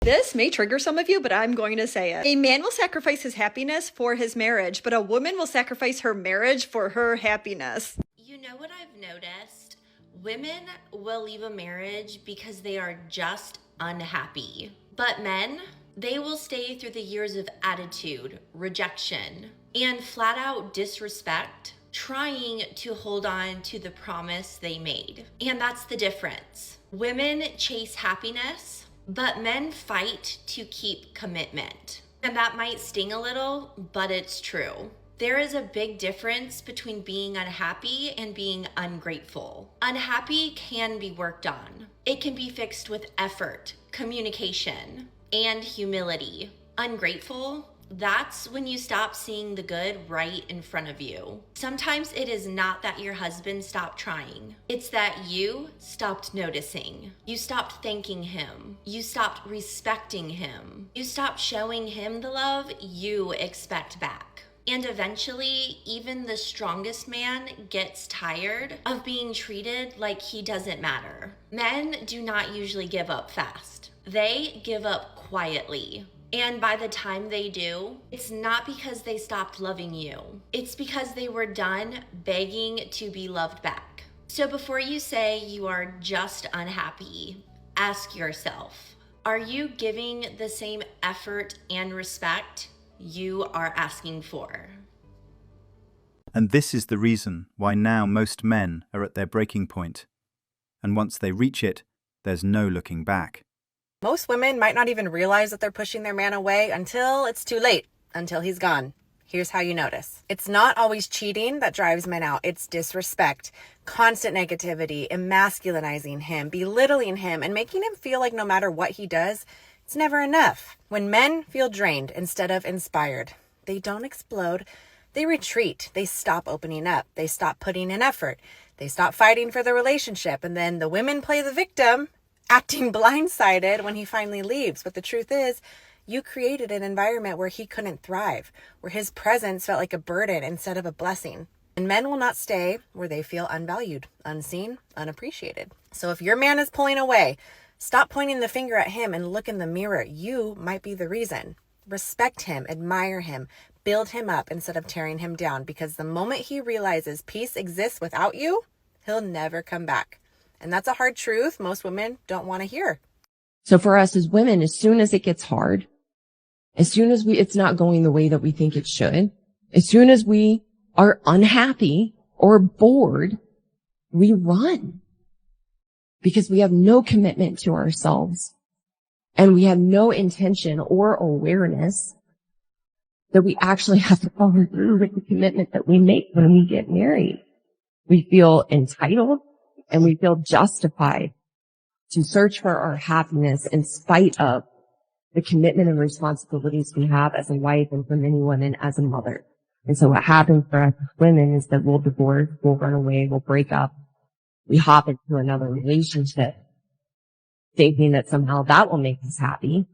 This may trigger some of you, but I'm going to say it. A man will sacrifice his happiness for his marriage, but a woman will sacrifice her marriage for her happiness. You know what I've noticed? Women will leave a marriage because they are just unhappy. But men, they will stay through the years of attitude, rejection, and flat out disrespect, trying to hold on to the promise they made. And that's the difference. Women chase happiness, but men fight to keep commitment. And that might sting a little, but it's true. There is a big difference between being unhappy and being ungrateful. Unhappy can be worked on. It can be fixed with effort, communication, and humility. Ungrateful, that's when you stop seeing the good right in front of you. Sometimes it is not that your husband stopped trying. It's that you stopped noticing. You stopped thanking him. You stopped respecting him. You stopped showing him the love you expect back. And eventually, even the strongest man gets tired of being treated like he doesn't matter. Men do not usually give up fast. They give up quietly. And by the time they do, it's not because they stopped loving you. It's because they were done begging to be loved back. So before you say you are just unhappy, ask yourself, are you giving the same effort and respect you are asking for? And this is the reason why now most men are at their breaking point. And once they reach it, there's no looking back. Most women might not even realize that they're pushing their man away until it's too late, until he's gone. Here's how you notice. It's not always cheating that drives men out. It's disrespect, constant negativity, emasculinizing him, belittling him, and making him feel like no matter what he does, it's never enough. When men feel drained instead of inspired, they don't explode. They retreat. They stop opening up. They stop putting in effort. They stop fighting for the relationship. And then the women play the victim, acting blindsided when he finally leaves. But the truth is, you created an environment where he couldn't thrive, where his presence felt like a burden instead of a blessing. And men will not stay where they feel unvalued, unseen, unappreciated. So if your man is pulling away, stop pointing the finger at him and look in the mirror. You might be the reason. Respect him, admire him, build him up instead of tearing him down, because the moment he realizes peace exists without you, he'll never come back. And that's a hard truth most women don't want to hear. So for us as women, as soon as it gets hard, as soon as it's not going the way that we think it should, as soon as we are unhappy or bored, we run because we have no commitment to ourselves and we have no intention or awareness that we actually have to follow through with the commitment that we make when we get married. We feel entitled and we feel justified to search for our happiness in spite of the commitment and responsibilities we have as a wife and for many women as a mother. And so what happens for us as women is that we'll divorce, we'll run away, we'll break up, we hop into another relationship thinking that somehow that will make us happy,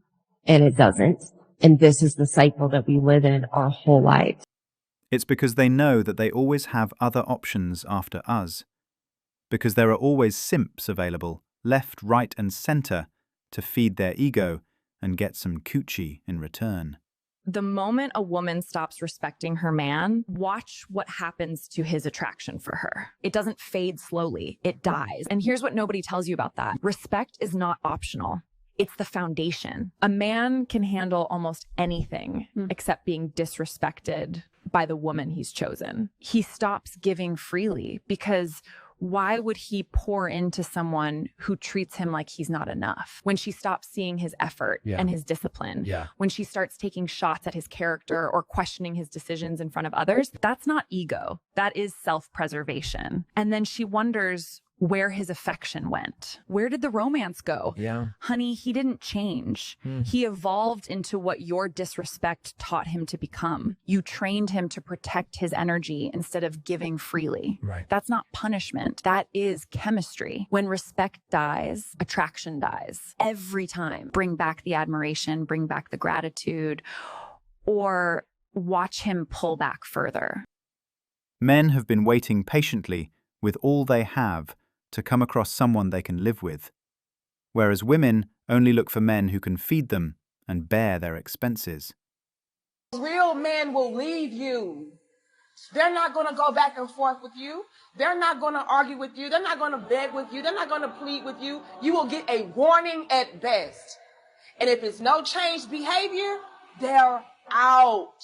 and it doesn't. And this is the cycle that we live in our whole life. It's because they know that they always have other options after us. Because there are always simps available, left, right and centre, to feed their ego and get some coochie in return. The moment a woman stops respecting her man, watch what happens to his attraction for her. It doesn't fade slowly, it dies. And here's what nobody tells you about that. Respect is not optional. It's the foundation. A man can handle almost anything except being disrespected by the woman he's chosen. He stops giving freely because why would he pour into someone who treats him like he's not enough? When she stops seeing his effort and his discipline, when she starts taking shots at his character or questioning his decisions in front of others, that's not ego. That is self-preservation. And then she wonders where his affection went. Where did the romance go? Honey, he didn't change. He evolved into what your disrespect taught him to become. You trained him to protect his energy instead of giving freely. That's not punishment. That is chemistry. When respect dies, attraction dies. Every time. Bring back the admiration, bring back the gratitude, or watch him pull back further. Men have been waiting patiently with all they have to come across someone they can live with. whereas women only look for men who can feed them and bear their expenses. Real men will leave you. They're not going to go back and forth with you. They're not going to argue with you. They're not going to beg with you. They're not going to plead with you. You will get a warning at best. And if it's no changed behavior, they're out.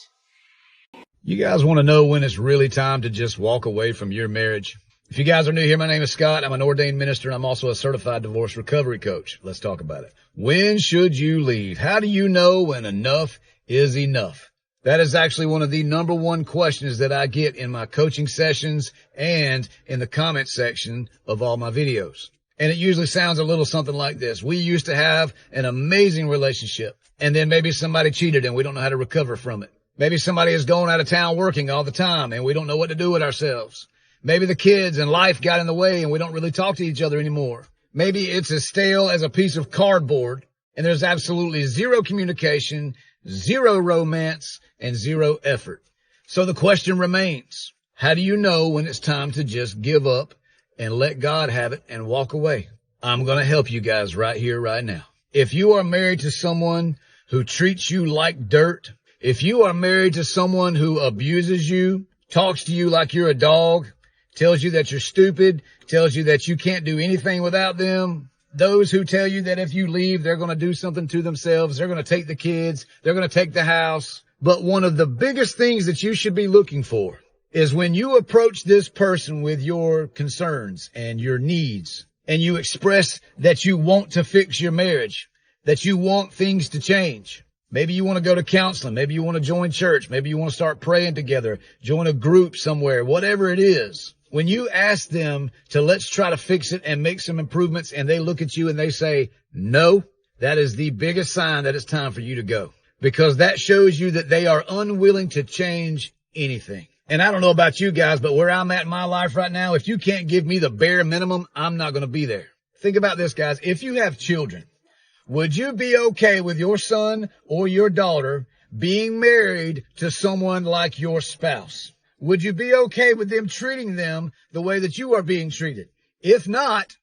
You guys want to know when it's really time to just walk away from your marriage? If you guys are new here, my name is Scott. I'm an ordained minister, and I'm also a certified divorce recovery coach. Let's talk about it. When should you leave? How do you know when enough is enough? That is actually one of the number one questions that I get in my coaching sessions and in the comment section of all my videos. And it usually sounds a little something like this. We used to have an amazing relationship, and then maybe somebody cheated and we don't know how to recover from it. Maybe somebody is going out of town working all the time and we don't know what to do with ourselves. Maybe the kids and life got in the way and we don't really talk to each other anymore. Maybe it's as stale as a piece of cardboard and there's absolutely zero communication, zero romance, and zero effort. So the question remains, how do you know when it's time to just give up and let God have it and walk away? I'm going to help you guys right here, right now. If you are married to someone who treats you like dirt, if you are married to someone who abuses you, talks to you like you're a dog, tells you that you're stupid, tells you that you can't do anything without them, those who tell you that if you leave, they're going to do something to themselves, they're going to take the kids, they're going to take the house. But one of the biggest things that you should be looking for is when you approach this person with your concerns and your needs, and you express that you want to fix your marriage, that you want things to change. Maybe you want to go to counseling. Maybe you want to join church. Maybe you want to start praying together, join a group somewhere, whatever it is. When you ask them to let's try to fix it and make some improvements and they look at you and they say no, that is the biggest sign that it's time for you to go, because that shows you that they are unwilling to change anything. And I don't know about you guys, but where I'm at in my life right now, if you can't give me the bare minimum, I'm not going to be there. Think about this, guys. If you have children, would you be okay with your son or your daughter being married to someone like your spouse? Would you be okay with them treating them the way that you are being treated? If not,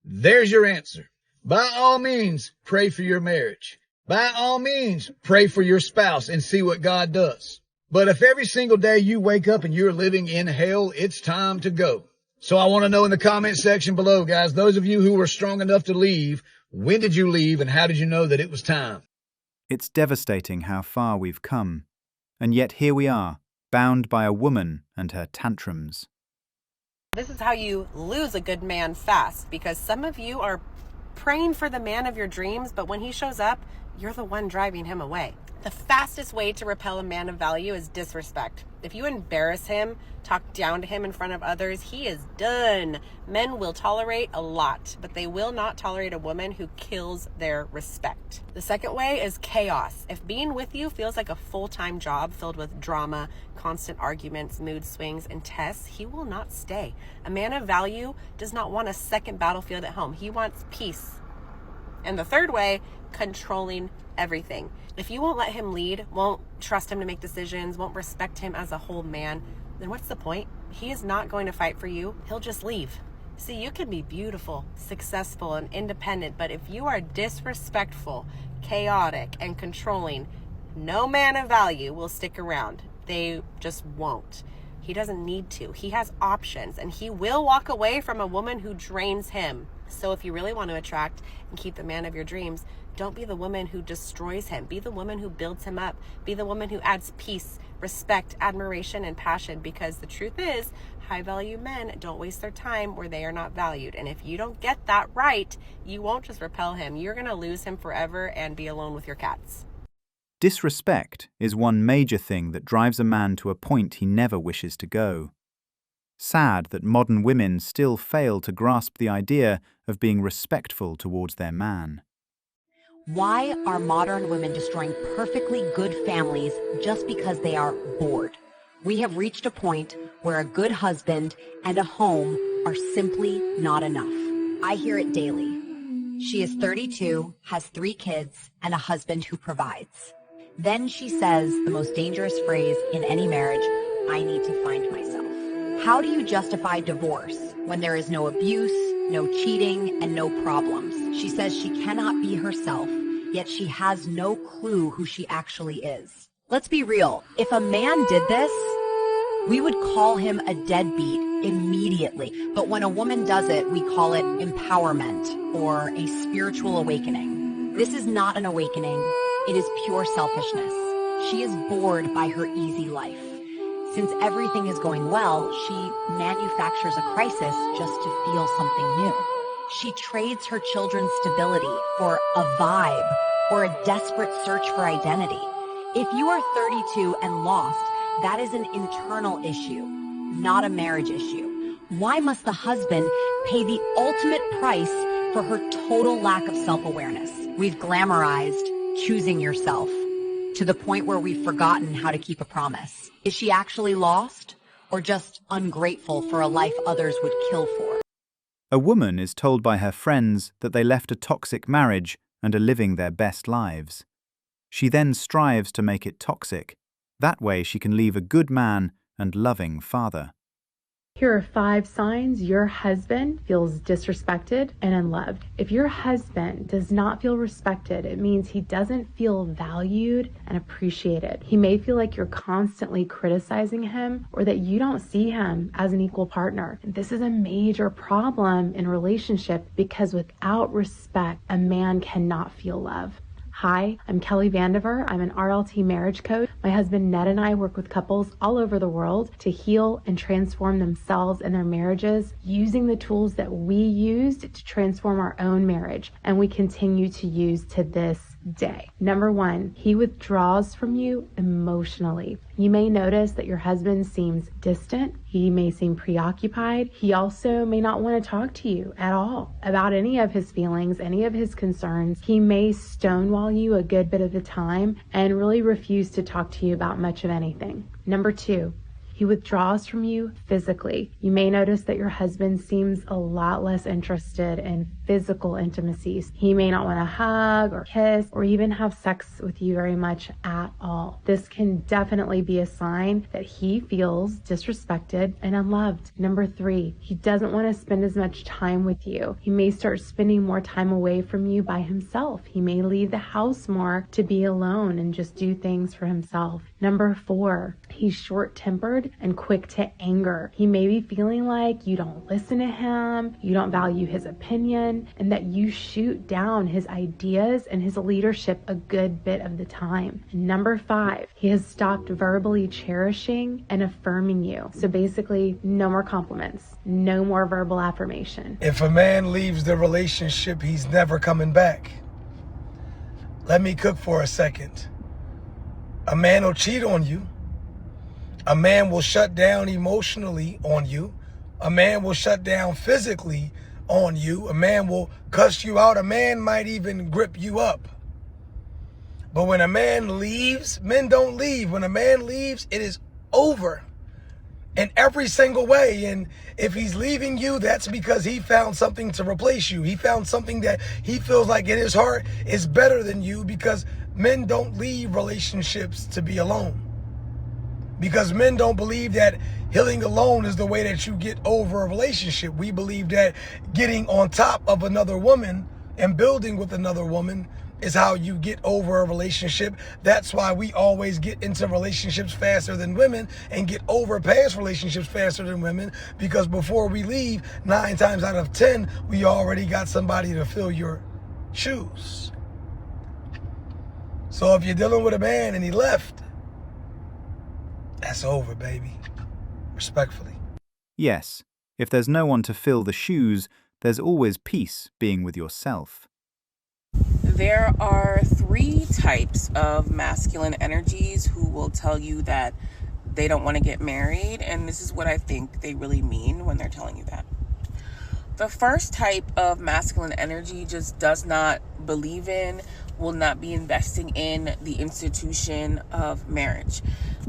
there's your answer. By all means, pray for your marriage. By all means, pray for your spouse and see what God does. But if every single day you wake up and you're living in hell, it's time to go. So I want to know in the comment section below, guys, those of you who were strong enough to leave, when did you leave and how did you know that it was time? It's devastating how far we've come, and yet here we are, bound by a woman and her tantrums. This is how you lose a good man fast, because some of you are praying for the man of your dreams, but when he shows up, you're the one driving him away. The fastest way to repel a man of value is disrespect. If you embarrass him, talk down to him in front of others, he is done. Men will tolerate a lot, but they will not tolerate a woman who kills their respect. The second way is chaos. If being with you feels like a full-time job filled with drama, constant arguments, mood swings, and tests, he will not stay. A man of value does not want a second battlefield at home. He wants peace. And the third way, controlling everything. If you won't let him lead, won't trust him to make decisions, won't respect him as a whole man, then what's the point? He is not going to fight for you. He'll just leave. See, you can be beautiful, successful, and independent, but if you are disrespectful, chaotic, and controlling, no man of value will stick around. They just won't. He doesn't need to. He has options, and he will walk away from a woman who drains him. So if you really want to attract and keep the man of your dreams, don't be the woman who destroys him. Be the woman who builds him up. Be the woman who adds peace, respect, admiration, and passion, because the truth is, high-value men don't waste their time where they are not valued. And if you don't get that right, you won't just repel him. You're going to lose him forever and be alone with your cats. Disrespect is one major thing that drives a man to a point he never wishes to go. Sad that modern women still fail to grasp the idea of being respectful towards their man. Why are modern women destroying perfectly good families just because they are bored? We have reached a point where a good husband and a home are simply not enough. I hear it daily. She is 32, has 3 kids, and a husband who provides. Then she says the most dangerous phrase in any marriage, I need to find myself. How do you justify divorce when there is no abuse, no cheating, and no problems. She says she cannot be herself, yet she has no clue who she actually is. Let's be real. If a man did this, we would call him a deadbeat immediately. But when a woman does it, we call it empowerment or a spiritual awakening. This is not an awakening. It is pure selfishness. She is bored by her easy life. Since everything is going well, she manufactures a crisis just to feel something new. She trades her children's stability for a vibe or a desperate search for identity. If you are 32 and lost, that is an internal issue, not a marriage issue. Why must the husband pay the ultimate price for her total lack of self-awareness? We've glamorized choosing yourself to the point where we've forgotten how to keep a promise. Is she actually lost or just ungrateful for a life others would kill for? A woman is told by her friends that they left a toxic marriage and are living their best lives. She then strives to make it toxic. That way she can leave a good man and loving father. Here are 5 signs your husband feels disrespected and unloved. If your husband does not feel respected, it means he doesn't feel valued and appreciated. He may feel like you're constantly criticizing him or that you don't see him as an equal partner. And this is a major problem in relationship because without respect, a man cannot feel love. Hi, I'm Kelly Vandiver. I'm an RLT marriage coach. My husband Ned and I work with couples all over the world to heal and transform themselves and their marriages using the tools that we used to transform our own marriage and we continue to use to this day. Number 1, he withdraws from you emotionally. You may notice that your husband seems distant. He may seem preoccupied. He also may not want to talk to you at all about any of his feelings, any of his concerns. He may stonewall you a good bit of the time and really refuse to talk to you about much of anything. Number 2, he withdraws from you physically. You may notice that your husband seems a lot less interested in physical intimacies. He may not want to hug or kiss or even have sex with you very much at all. This can definitely be a sign that he feels disrespected and unloved. Number 3, he doesn't want to spend as much time with you. He may start spending more time away from you by himself. He may leave the house more to be alone and just do things for himself. Number 4, he's short-tempered and quick to anger. He may be feeling like you don't listen to him, you don't value his opinion, and that you shoot down his ideas and his leadership a good bit of the time. And number 5, he has stopped verbally cherishing and affirming you. So basically, no more compliments, no more verbal affirmation. If a man leaves the relationship, he's never coming back. Let me cook for a second. A man will cheat on you. A man will shut down emotionally on you. A man will shut down physically on you. A man will cuss you out. A man might even grip you up. But when a man leaves, men don't leave. When a man leaves, it is over in every single way. And if he's leaving you, that's because he found something to replace you. He found something that he feels like in his heart is better than you, because men don't leave relationships to be alone. Because men don't believe that healing alone is the way that you get over a relationship. We believe that getting on top of another woman and building with another woman is how you get over a relationship. That's why we always get into relationships faster than women and get over past relationships faster than women, because before we leave, 9 times out of 10, we already got somebody to fill your shoes. So if you're dealing with a man and he left, that's over, baby. Respectfully. Yes, if there's no one to fill the shoes, there's always peace being with yourself. There are 3 types of masculine energies who will tell you that they don't want to get married, and this is what I think they really mean when they're telling you that. The first type of masculine energy just does not believe in, will not be investing in the institution of marriage.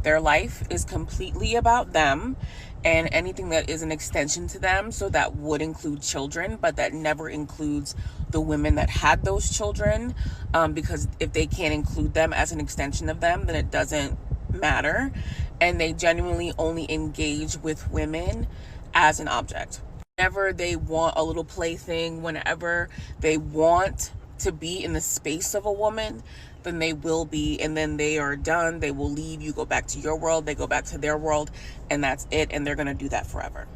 Their life is completely about them and anything that is an extension to them. So that would include children, but that never includes the women that had those children, because if they can't include them as an extension of them, then it doesn't matter. And they genuinely only engage with women as an object. Whenever they want a little plaything, whenever they want to be in the space of a woman, then they will be, and then they are done. They will leave. You go back to your world, they go back to their world, and that's it, and they're going to do that forever.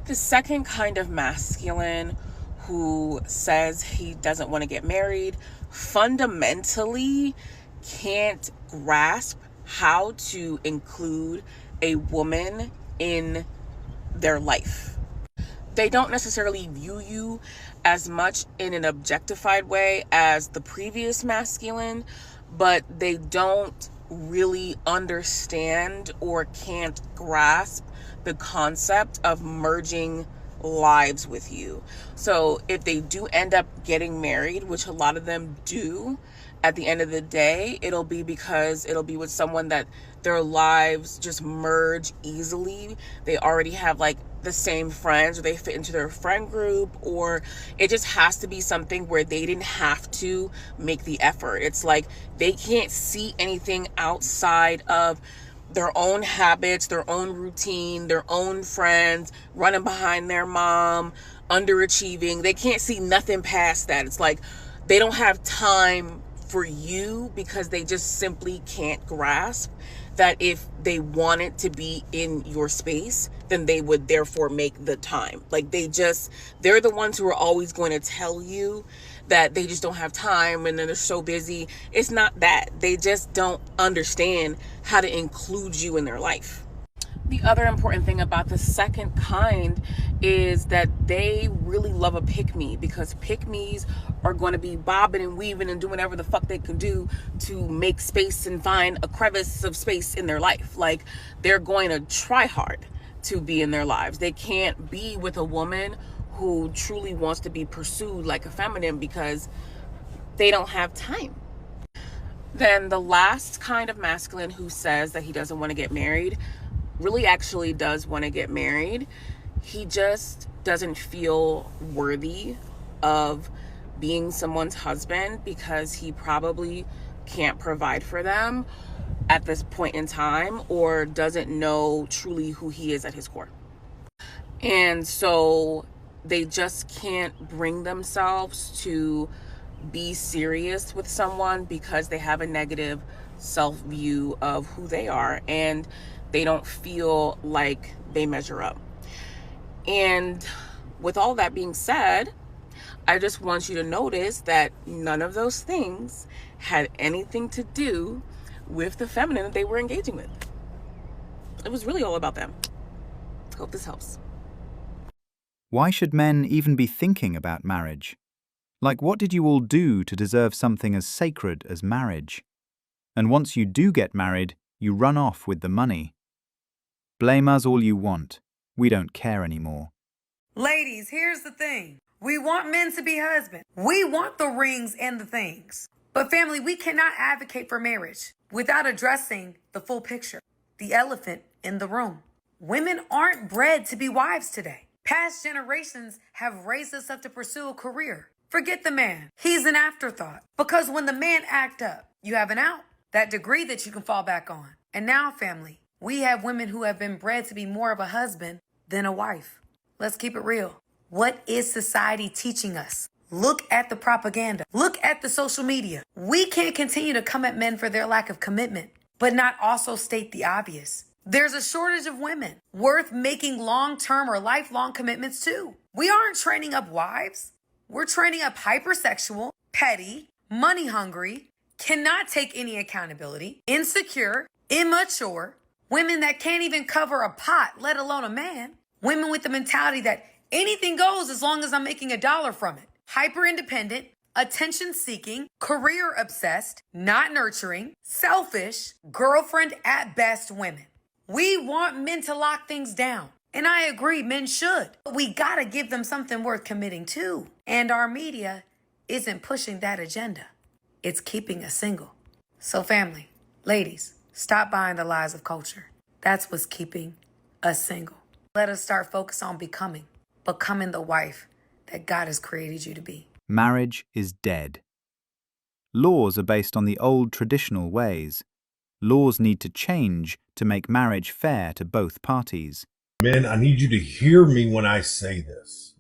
The second kind of masculine who says he doesn't want to get married fundamentally can't grasp how to include a woman in their life. They don't necessarily view you as much in an objectified way as the previous masculine, but they don't really understand or can't grasp the concept of merging lives with you. So if they do end up getting married, which a lot of them do, at the end of the day, it'll be because it'll be with someone that their lives just merge easily. They already have like the same friends, or they fit into their friend group, or it just has to be something where they didn't have to make the effort. It's like they can't see anything outside of their own habits, their own routine, their own friends, running behind their mom, underachieving. They can't see nothing past that. It's like they don't have time for you because they just simply can't grasp that if they wanted to be in your space, then they would therefore make the time. Like they're the ones who are always going to tell you that they just don't have time and then they're so busy. It's not that. They just don't understand how to include you in their life. The other important thing about the second kind is that they really love a pick-me, because pick-me's are going to be bobbing and weaving and doing whatever the fuck they can do to make space and find a crevice of space in their life. Like they're going to try hard to be in their lives. They can't be with a woman who truly wants to be pursued like a feminine because they don't have time. Then the last kind of masculine who says that he doesn't want to get married really actually does want to get married. He just doesn't feel worthy of being someone's husband because he probably can't provide for them at this point in time, or doesn't know truly who he is at his core. And so they just can't bring themselves to be serious with someone because they have a negative self-view of who they are, and they don't feel like they measure up. And with all that being said, I just want you to notice that none of those things had anything to do with the feminine that they were engaging with. It was really all about them. Hope this helps. Why should men even be thinking about marriage? Like, what did you all do to deserve something as sacred as marriage? And once you do get married, you run off with the money. Blame us all you want. We don't care anymore. Ladies, here's the thing. We want men to be husbands. We want the rings and the things. But family, we cannot advocate for marriage without addressing the full picture, the elephant in the room. Women aren't bred to be wives today. Past generations have raised us up to pursue a career. Forget the man. He's an afterthought. Because when the man act up, you have an out, that degree that you can fall back on. And now, family, we have women who have been bred to be more of a husband than a wife. Let's keep it real. What is society teaching us? Look at the propaganda. Look at the social media. We can't continue to come at men for their lack of commitment, but not also state the obvious. There's a shortage of women worth making long-term or lifelong commitments to. We aren't training up wives. We're training up hypersexual, petty, money-hungry, cannot take any accountability, insecure, immature, women that can't even cover a pot, let alone a man. Women with the mentality that anything goes as long as I'm making $1 from it. Hyper-independent, attention-seeking, career-obsessed, not nurturing, selfish, girlfriend at best women. We want men to lock things down. And I agree, men should. But we gotta give them something worth committing to. And our media isn't pushing that agenda. It's keeping us single. So family, ladies, stop buying the lies of culture. That's what's keeping us single. Let us start focus on becoming the wife that God has created you to be. Marriage is dead. Laws are based on the old traditional ways. Laws need to change to make marriage fair to both parties. Men, I need you to hear me when I say this.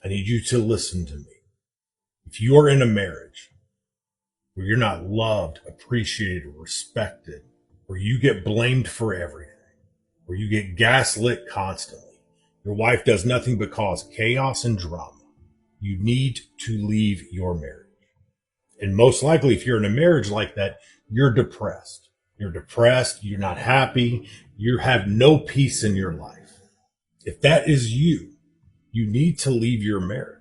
I need you to listen to me. If you are in a marriage where you're not loved, appreciated, respected, where you get blamed for everything, where you get gaslit constantly, your wife does nothing but cause chaos and drama, you need to leave your marriage. And most likely, if you're in a marriage like that, you're depressed. You're depressed. You're not happy. You have no peace in your life. If that is you, you need to leave your marriage.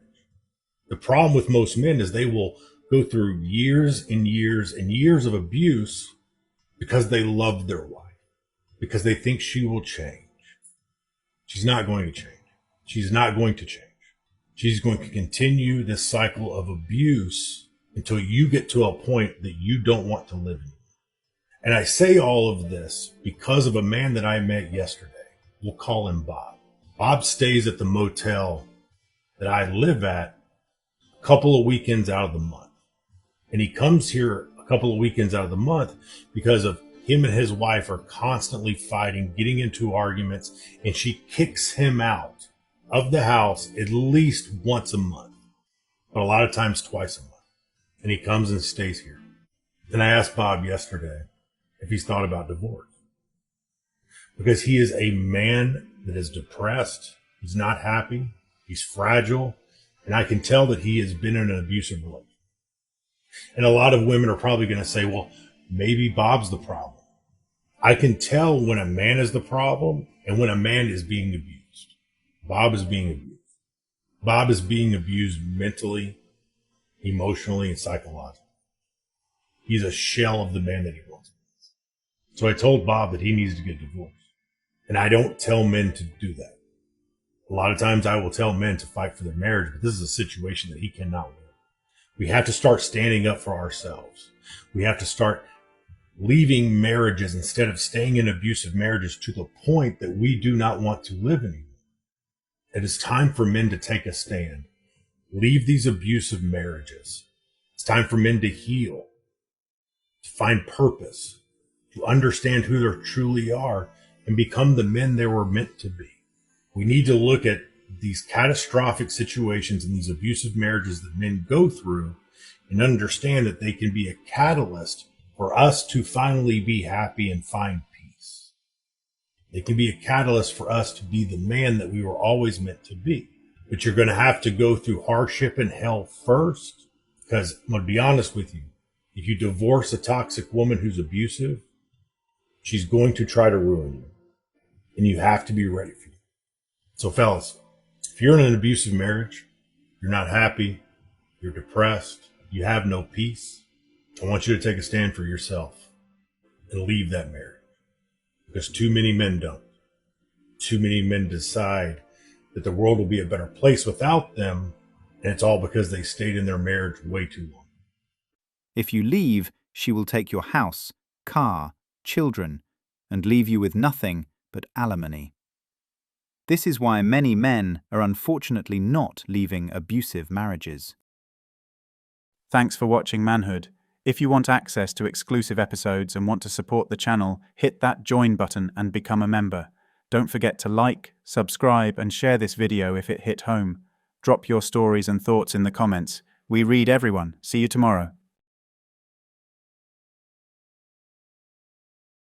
The problem with most men is they will go through years and years and years of abuse because they love their wife, because they think she will change. She's not going to change. She's not going to change. She's going to continue this cycle of abuse until you get to a point that you don't want to live anymore. And I say all of this because of a man that I met yesterday. We'll call him Bob. Bob stays at the motel that I live at a couple of weekends out of the month. And he comes here a couple of weekends out of the month because of him and his wife are constantly fighting, getting into arguments, and she kicks him out of the house at least once a month, but a lot of times twice a month. And he comes and stays here. And I asked Bob yesterday if he's thought about divorce, because he is a man that is depressed. He's not happy. He's fragile. And I can tell that he has been in an abusive relationship. And a lot of women are probably going to say, well, maybe Bob's the problem. I can tell when a man is the problem and when a man is being abused. Bob is being abused. Bob is being abused mentally, emotionally, and psychologically. He's a shell of the man that he was. So I told Bob that he needs to get divorced. And I don't tell men to do that. A lot of times I will tell men to fight for their marriage, but this is a situation that he cannot win. We have to start standing up for ourselves. We have to start leaving marriages instead of staying in abusive marriages to the point that we do not want to live anymore. It is time for men to take a stand. Leave these abusive marriages. It's time for men to heal, to find purpose, to understand who they truly are, and become the men they were meant to be. We need to look at these catastrophic situations and these abusive marriages that men go through and understand that they can be a catalyst for us to finally be happy and find peace. They can be a catalyst for us to be the man that we were always meant to be. But you're going to have to go through hardship and hell first, because I'm going to be honest with you. If you divorce a toxic woman who's abusive, she's going to try to ruin you. And you have to be ready for it. So fellas, if you're in an abusive marriage, you're not happy, you're depressed, you have no peace, I want you to take a stand for yourself and leave that marriage. Because too many men don't. Too many men decide that the world will be a better place without them, and it's all because they stayed in their marriage way too long. If you leave, she will take your house, car, children, and leave you with nothing but alimony. This is why many men are unfortunately not leaving abusive marriages. Thanks for watching Manhood. If you want access to exclusive episodes and want to support the channel, hit that join button and become a member. Don't forget to like, subscribe, and share this video if it hit home. Drop your stories and thoughts in the comments. We read everyone. See you tomorrow.